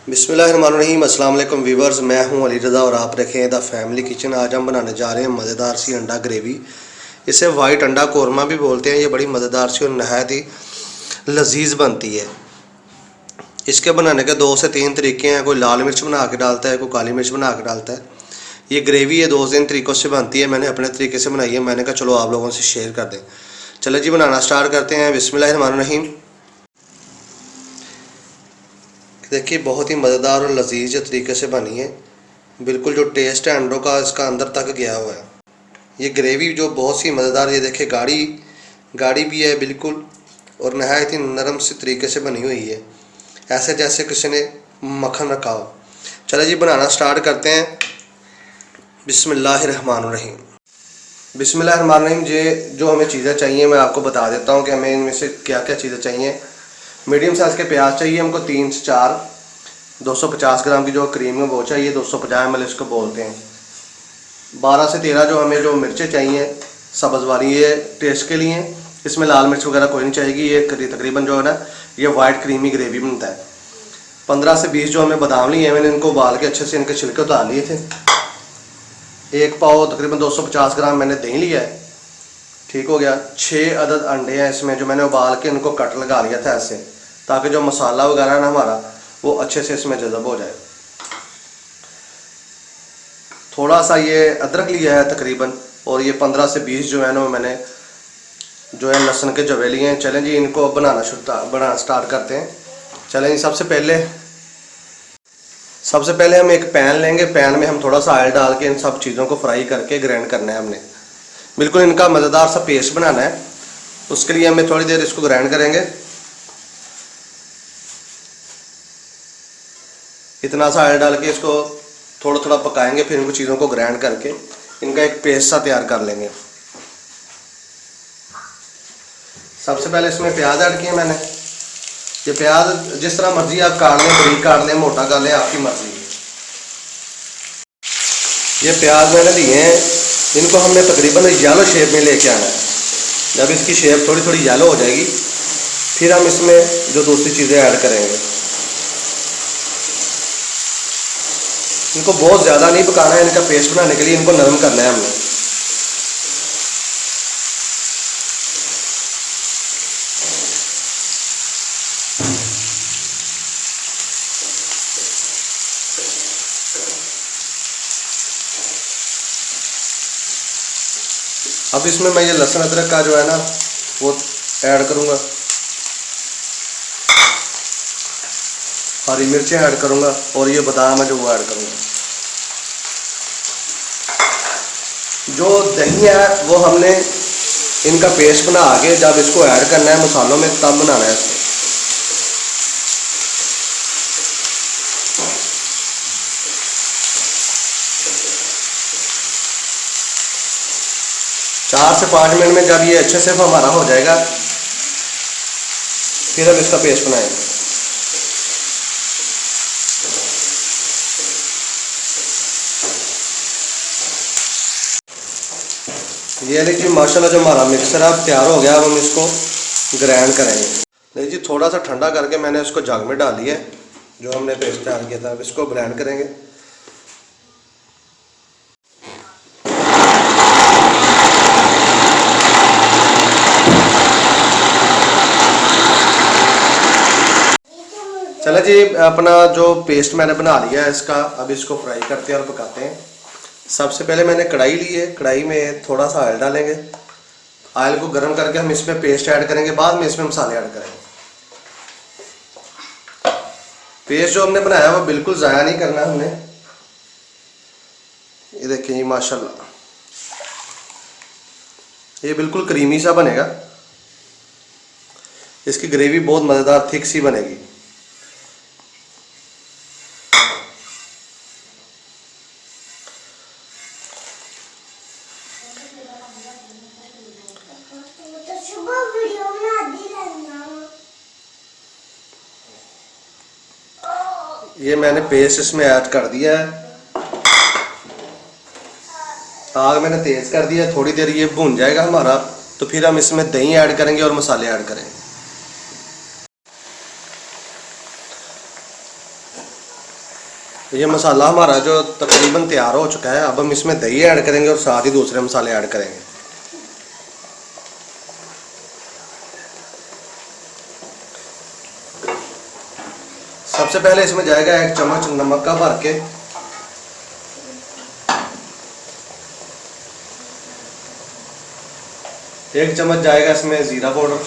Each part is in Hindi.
बिस्मिल्लाहिर्रहमानिर्रहीम। अस्सलाम वालेकुम व्यूवर्स, मैं हूं अली रज़ा और आप रखे हैं द फैमिली किचन। आज हम बनाने जा रहे हैं मज़ेदार सी अंडा ग्रेवी। इसे वाइट अंडा कोरमा भी बोलते हैं। ये बड़ी मज़ेदार सी और नहायत ही लजीज बनती है। इसके बनाने के 2 से 3 तरीके हैं। कोई लाल मिर्च बना के डालता है, कोई काली मिर्च बना के डालता है। ये ग्रेवी ये 2 से 3 तरीक़ों से बनती है। मैंने अपने तरीके से बनाई है। मैंने कहा चलो आप लोगों से शेयर कर दें। चलो जी, बनाना स्टार्ट करते हैं। बिस्मिल्लाहिर्रहमानिर्रहीम। देखिए, बहुत ही मज़ेदार और लजीज तरीके से बनी है। बिल्कुल जो टेस्ट है अंडों का इसका अंदर तक गया हुआ है। ये ग्रेवी जो बहुत सी मज़ेदार, ये देखिए गाढ़ी गाढ़ी भी है बिल्कुल, और नहायत ही नरम सी तरीके से बनी हुई है, ऐसे जैसे किसी ने मक्खन रखा हो। चलो जी, बनाना स्टार्ट करते हैं। बिस्मिल्लाहिर्रहमानिर्रहीम। बिस्मिल्लाहिर्रहमानिर्रहीम। ये जो हमें चीज़ें चाहिए मैं आपको बता देता हूँ कि हमें इनमें से क्या क्या चीज़ें चाहिए। मीडियम साइज़ के प्याज चाहिए हमको 3 से 4। 250 ग्राम की जो क्रीम है वो चाहिए, 250 ml इसको बोलते हैं। 12 से 13 जो हमें जो मिर्चें चाहिए सब्ज़ वाली, ये टेस्ट के लिए। इसमें लाल मिर्च वगैरह कोई नहीं चाहिए। ये तकरीबन जो है ना, ये वाइट क्रीमी ग्रेवी बनता है। 15 से 20 जो हमें बादाम लिए हैं, मैंने इनको उबाल के अच्छे से इनके छिलके उतार लिए थे। 1 पाव तकरीबन 250 ग्राम मैंने दही लिया है, ठीक हो गया। 6 अदद अंडे हैं इसमें, जो मैंने उबाल के इनको कट लगा लिया था ऐसे, ताकि जो मसाला वगैरह है ना हमारा वो अच्छे से इसमें जज़ब हो जाए। थोड़ा सा ये अदरक लिया है तकरीबन, और ये 15 से 20 जो है ना मैंने जो है लहसुन के जवे लिए हैं। चलें जी, इनको बनाना स्टार्ट करते हैं। चलें जी, सबसे पहले हम एक पैन लेंगे। पैन में हम थोड़ा सा ऑयल डाल के इन सब चीज़ों को फ्राई करके ग्राइंड करना है हमने। बिल्कुल इनका मज़ेदार सा पेस्ट बनाना है। उसके लिए हमें थोड़ी देर इसको ग्राइंड करेंगे। इतना सा ऑयल डाल के इसको थोड़ा थोड़ा पकाएंगे, फिर इनको चीज़ों को ग्राइंड करके इनका एक पेस्ट सा तैयार कर लेंगे। सबसे पहले इसमें प्याज ऐड किए मैंने। ये प्याज जिस तरह मर्जी आप काट लें, बारीक काट लें, मोटा काट लें, आपकी मर्जी। ये प्याज मैंने लिए हैं, इनको हमने तकरीबन येलो शेप में लेके आना है। जब इसकी शेप थोड़ी थोड़ी येलो हो जाएगी, फिर हम इसमें जो दूसरी चीज़ें ऐड करेंगे। इनको बहुत ज़्यादा नहीं पकाना है, इनका पेस्ट बनाने के लिए इनको नरम करना है हमने। अब इसमें मैं ये लहसुन अदरक का जो है ना वो ऐड करूँगा, हरी मिर्चें ऐड करूँगा, और ये बादाम है जो वो ऐड करूँगा। जो दही है वो हमने इनका पेस्ट बना के जब इसको ऐड करना है मसालों में, तब बनाना है इसको। चार से 5 मिनट में जब ये अच्छे से हमारा हो जाएगा, फिर हम इसका पेस्ट बनाएंगे। ये देखिए माशाल्लाह जो हमारा मिक्सर अब तैयार हो गया। अब हम इसको ग्राइंड करेंगे। नहीं जी, थोड़ा सा ठंडा करके मैंने इसको जग में डाल दिया है जो हमने पेस्ट तैयार किया था। अब इसको ब्लेंड करेंगे। चलो जी, अपना जो पेस्ट मैंने बना लिया है इसका, अब इसको फ्राई करते हैं और पकाते हैं। सबसे पहले मैंने कढ़ाई ली है। कढ़ाई में थोड़ा सा ऑयल डालेंगे। ऑयल को गर्म करके हम इसमें पेस्ट ऐड करेंगे, बाद में इसमें मसाले ऐड करेंगे। पेस्ट जो हमने बनाया वो बिल्कुल ज़ाया नहीं करना हमने। ये देखिए माशाल्लाह, ये बिल्कुल क्रीमी सा बनेगा। इसकी ग्रेवी बहुत मज़ेदार थिक सी बनेगी। ये मैंने पेस्ट इसमें ऐड कर दिया है। आग मैंने तेज़ कर दिया। थोड़ी देर ये भून जाएगा हमारा, तो फिर हम इसमें दही ऐड करेंगे और मसाले ऐड करेंगे। ये मसाला हमारा जो तकरीबन तैयार हो चुका है। अब हम इसमें दही ऐड करेंगे और साथ ही दूसरे मसाले ऐड करेंगे। सबसे पहले इसमें जाएगा 1 चम्मच नमक का भर के, 1 चम्मच जाएगा इसमें जीरा पाउडर,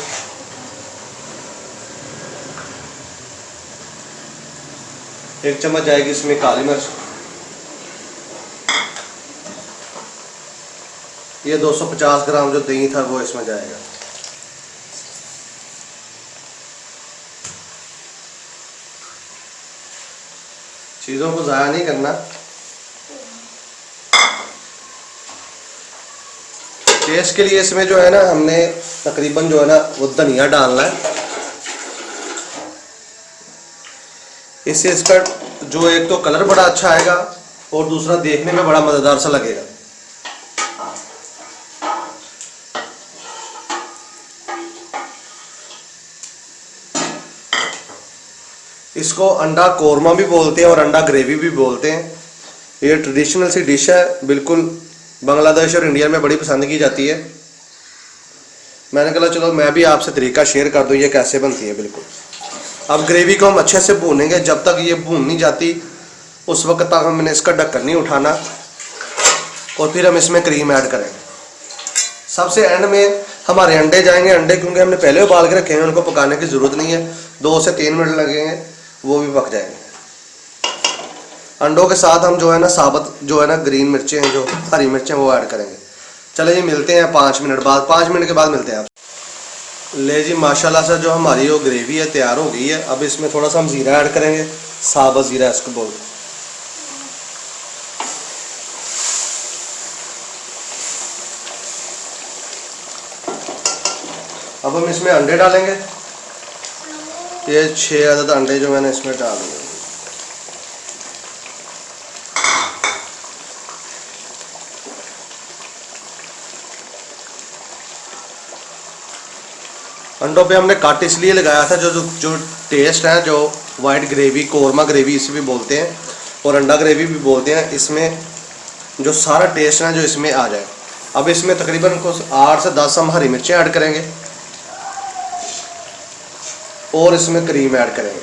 1 चम्मच जाएगी इसमें काली मिर्च। ये 250 ग्राम जो दही था वो इसमें जाएगा। चीज़ों को ज़ाया नहीं करना। टेस्ट के लिए इसमें जो है ना हमने तकरीबन जो है ना वो धनिया डालना है। इससे इसका जो एक तो कलर बड़ा अच्छा आएगा और दूसरा देखने में बड़ा मज़ेदार सा लगेगा। इसको अंडा कोरमा भी बोलते हैं और अंडा ग्रेवी भी बोलते हैं। ये ट्रेडिशनल सी डिश है, बिल्कुल बांग्लादेश और इंडिया में बड़ी पसंद की जाती है। मैंने कहा चलो मैं भी आपसे तरीका शेयर कर दूं ये कैसे बनती है। बिल्कुल अब ग्रेवी को हम अच्छे से भूनेंगे। जब तक ये भून नहीं जाती उस वक्त तक हमने इसका ढक्कन नहीं उठाना और फिर हम इसमें क्रीम ऐड करेंगे। सबसे एंड में हमारे अंडे जाएंगे। अंडे क्योंकि हमने पहले उबाल के रखे हैं, उनको पकाने की ज़रूरत नहीं है। 2 से 3 मिनट लगेंगे, वो भी पक जाएंगे। अंडों के साथ हम जो है ना साबुत जो है ना ग्रीन मिर्चें हैं, जो हरी मिर्चें, वो ऐड करेंगे। चले जी मिलते हैं 5 मिनट बाद। 5 मिनट के बाद मिलते हैं आप। ले जी माशाल्लाह से जो हमारी वो ग्रेवी है तैयार हो गई है। अब इसमें थोड़ा सा हम ज़ीरा ऐड करेंगे, साबुत ज़ीरा इसको बोलते हैं। अब हम इसमें अंडे डालेंगे। ये 6 अदद अंडे जो मैंने इसमें डाल दिए। अंडों पे हमने कट इसलिए लगाया था जो टेस्ट है, जो वाइट ग्रेवी, कोरमा ग्रेवी इसे भी बोलते हैं और अंडा ग्रेवी भी बोलते हैं, इसमें जो सारा टेस्ट है जो इसमें आ जाए। अब इसमें तकरीबन कुछ 8 से 10 हम हरी मिर्चें ऐड करेंगे और इसमें क्रीम ऐड करेंगे।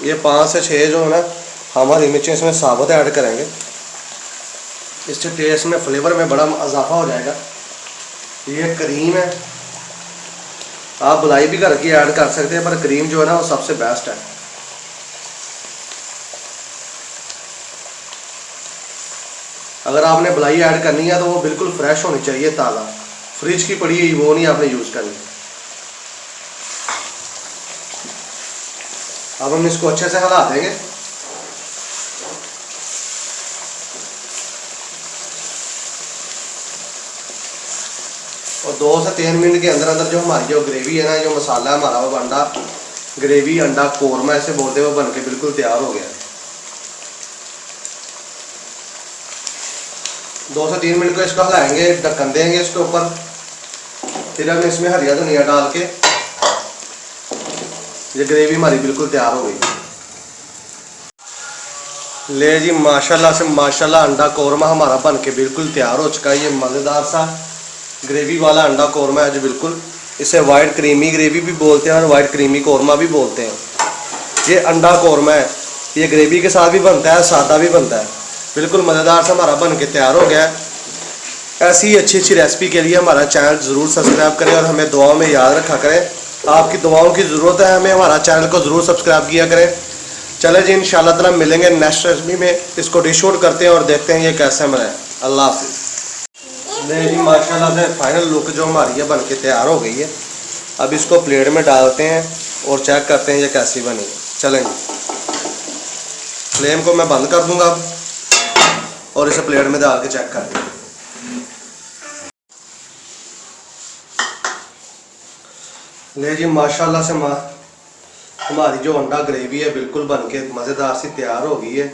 ये 5 से 6 जो है ना हम हरी मिर्चें इसमें साबुत ऐड करेंगे। इससे टेस्ट में, फ्लेवर में बड़ा इजाफा हो जाएगा। ये क्रीम है, आप मलाई भी घर की ऐड कर सकते हैं, पर क्रीम जो है ना वो सबसे बेस्ट है। अगर आपने मलाई ऐड करनी है तो वो बिल्कुल फ्रेश होनी चाहिए, ताज़ा, फ्रिज की पड़ी हुई वो नहीं आपने यूज़ करनी। अब हम इसको अच्छे से हिला देंगे। और 2 से 3 मिनट के अंदर अंदर जो हमारी जो ग्रेवी है ना, जो मसाला है हमारा, वो अंडा ग्रेवी, अंडा कोरमा ऐसे बोलते हैं, वो बन के बिल्कुल तैयार हो गया है। 2 से 3 मिनट को इसको हिलाएंगे, ढक्कन देंगे इसके ऊपर। फिर हम इसमें हरिया धनिया डाल के, ये ग्रेवी हमारी बिल्कुल तैयार हो गई। ले जी माशाल्लाह से माशाल्लाह अंडा कोरमा हमारा बन के बिल्कुल तैयार हो चुका है। ये मज़ेदार सा ग्रेवी वाला अंडा कोरमा है जो बिल्कुल, इसे वाइट क्रीमी ग्रेवी भी बोलते हैं और वाइट क्रीमी कोरमा भी बोलते हैं। ये अंडा कोरमा है, ये ग्रेवी के साथ भी बनता है, सादा भी बनता है। बिल्कुल मज़ेदार सा हमारा बन के तैयार हो गया है। ऐसी अच्छी अच्छी रेसिपी के लिए हमारा चैनल ज़रूर सब्सक्राइब करें और हमें दुआओं में याद रखा करें। आपकी दुआओं की ज़रूरत है हमें, हमारा चैनल को ज़रूर सब्सक्राइब किया करें। चले जी इंशाल्लाह ताला मिलेंगे नेक्स्ट रेसिपी में। इसको डिश आउट करते हैं और देखते हैं ये कैसे बना है। अल्लाह हाफिज़। नहीं जी माशाल्लाह से फाइनल लुक जो हमारी है बन के तैयार हो गई है। अब इसको प्लेट में डालते हैं और चेक करते हैं ये कैसी बनी है। चलेंगे, फ्लेम को मैं बंद कर दूंगा अब और इसे प्लेट में डाल के चेक करते हैं। ले जी माशाल्लाह से हमारी जो अंडा ग्रेवी है बिल्कुल बन के मज़ेदार सी तैयार हो गई है।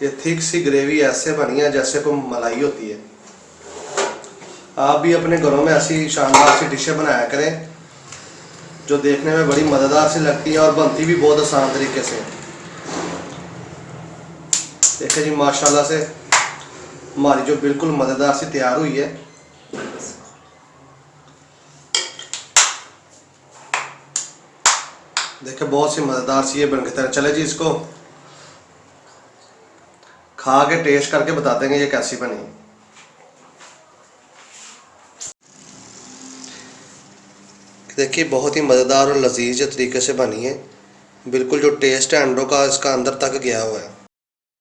ये थिक सी ग्रेवी ऐसे बनी है जैसे कोई मलाई होती है। आप भी अपने घरों में ऐसी शानदार सी डिशें बनाया करें। जो देखने में बड़ी मज़ेदार सी लगती है और बनती भी बहुत आसान तरीके से। देखिए जी माशाल्लाह से हमारी जो बिल्कुल मज़ेदार सी तैयार हुई है। देखिए बहुत सी मज़ेदार सी ये बन के तैयार। चले जी इसको खा के टेस्ट करके बताते हैं ये कैसी बनी। देखिए बहुत ही मज़ेदार और लजीज तरीके से बनी है। बिल्कुल जो टेस्ट है अंडों का इसका अंदर तक गया हुआ है।